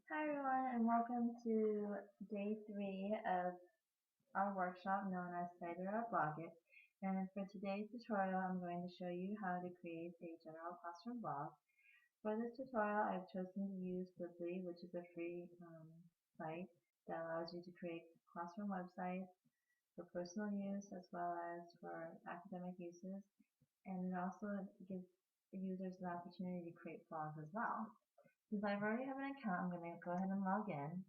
Hi everyone and welcome to day 3 of our workshop known as Cite It or Blog It. And for today's tutorial I'm going to show you how to create a general classroom blog. For this tutorial I've chosen to use Fliply, which is a free site that allows you to create classroom websites for personal use as well as for academic uses, and it also gives the users the opportunity to create blogs as well. Since I already have an account, I'm going to go ahead and log in.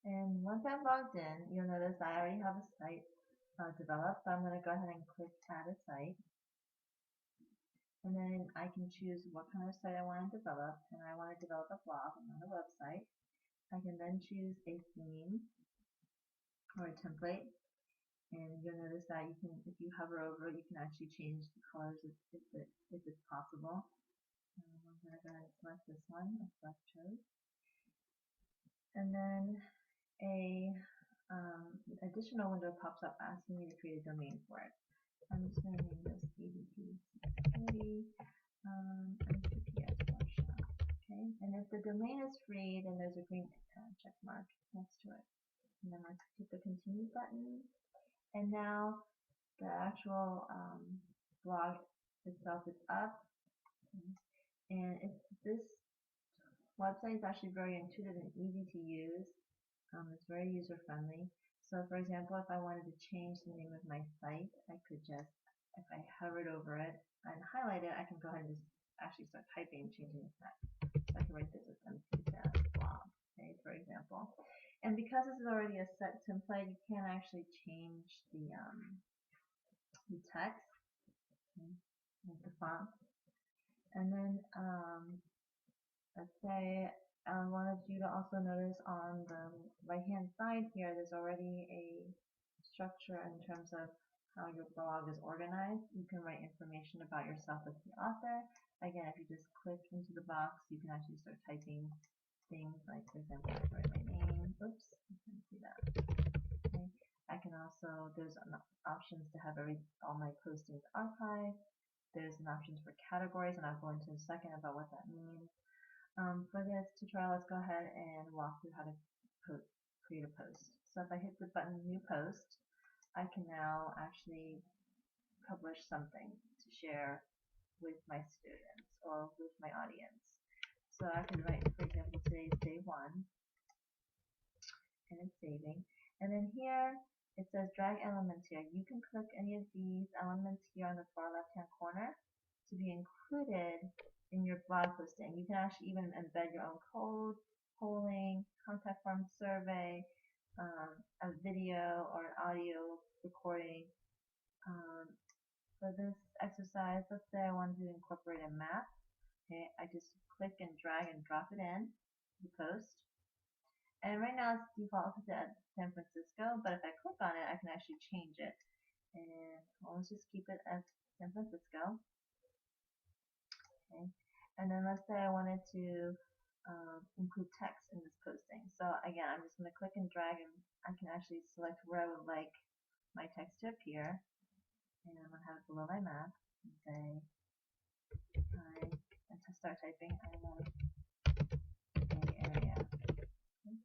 And once I'm logged in, you'll notice I already have a site developed, so I'm going to go ahead and click Add a Site. And then I can choose what kind of site I want to develop, and I want to develop a blog, not a website. I can then choose a theme or a template, and you'll notice that you can, if you hover over it, you can actually change the colors if it's possible. I'm going to go ahead and select this one, I select chose. And then a additional window pops up asking me to create a domain for it. I'm just going to name this ADP 640 ICPS workshop. Okay, and if the domain is free, then there's a green check mark next to it. And then I hit the continue button, and now the actual blog itself is up. And this website is actually very intuitive and easy to use. It's very user friendly. So for example, if I wanted to change the name of my site, I could just, if I hovered over it and highlight it, I can go ahead and just actually start typing and changing the text. So I can write this as MCTS blog, okay, for example. And because this is already a set template, you can't actually change the text, okay, like the font. And then let's say I wanted you to also notice on the right hand side here, there's already a structure in terms of how your blog is organized. You can write information about yourself as the author. Again, if you just click into the box, you can actually start typing things like, for example, I write my name. Oops, you can see that. Okay. I can also, there's options to have all my postings archived. There's an option for categories, and I'll go into a second about what that means. For this tutorial, let's go ahead and walk through how to create a post. So if I hit the button New Post, I can now actually publish something to share with my students or with my audience. So I can write, for example, today's day 1, and it's saving. And then here, it says drag elements here. You can click any of these elements here on the far left-hand corner to be included in your blog posting. You can actually even embed your own code, polling, contact form survey, a video or an audio recording. For this exercise, let's say I wanted to incorporate a map. Okay, I just click and drag and drop it in the post. And right now it's defaulted to San Francisco, but if I click on it, I can actually change it. And let's just keep it as San Francisco. Okay. And then let's say I wanted to include text in this posting. So again, I'm just going to click and drag, and I can actually select where I would like my text to appear. And I'm going to have it below my map and say, and to start typing, I want Bay Area. Okay.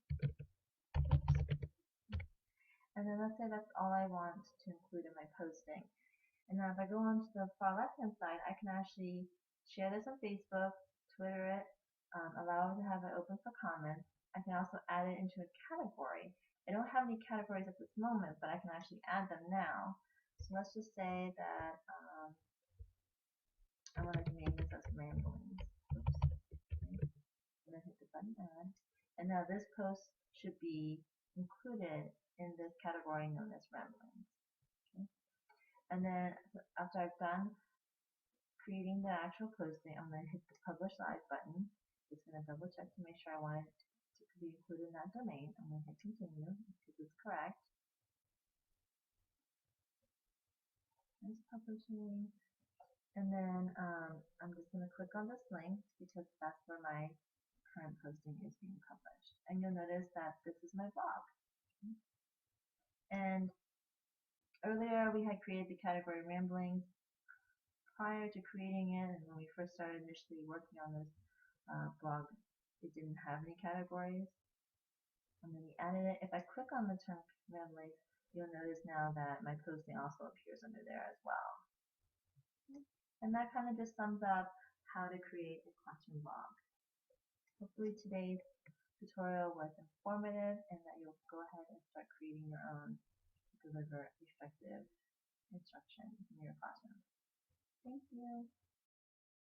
And then let's say that's all I want to include in my posting. And now if I go on to the far left hand side, I can actually share this on Facebook, Twitter it, allow it to have it open for comments. I can also add it into a category. I don't have any categories at this moment, but I can actually add them now. So let's just say that I wanted to name this as ramblings. Oops. Okay. And then hit the button add. And now this post should be included in this category known as ramblings. Okay. And then after I've done creating the actual posting, I'm going to hit the Publish Live button. It's going to double check to make sure I want it to be included in that domain. I'm going to hit Continue because it's correct. It's publishing. And then I'm just going to click on this link because that's where my current posting is being published. And you'll notice that this is my blog. And earlier we had created the category ramblings. Prior to creating it, and when we first started initially working on this blog, it didn't have any categories. And then we added it. If I click on the term ramblings, you'll notice now that my posting also appears under there as well. And that kind of just sums up how to create a classroom blog. Hopefully today's tutorial was informative and that you'll go ahead and start creating your own to deliver effective instruction in your classroom. Thank you.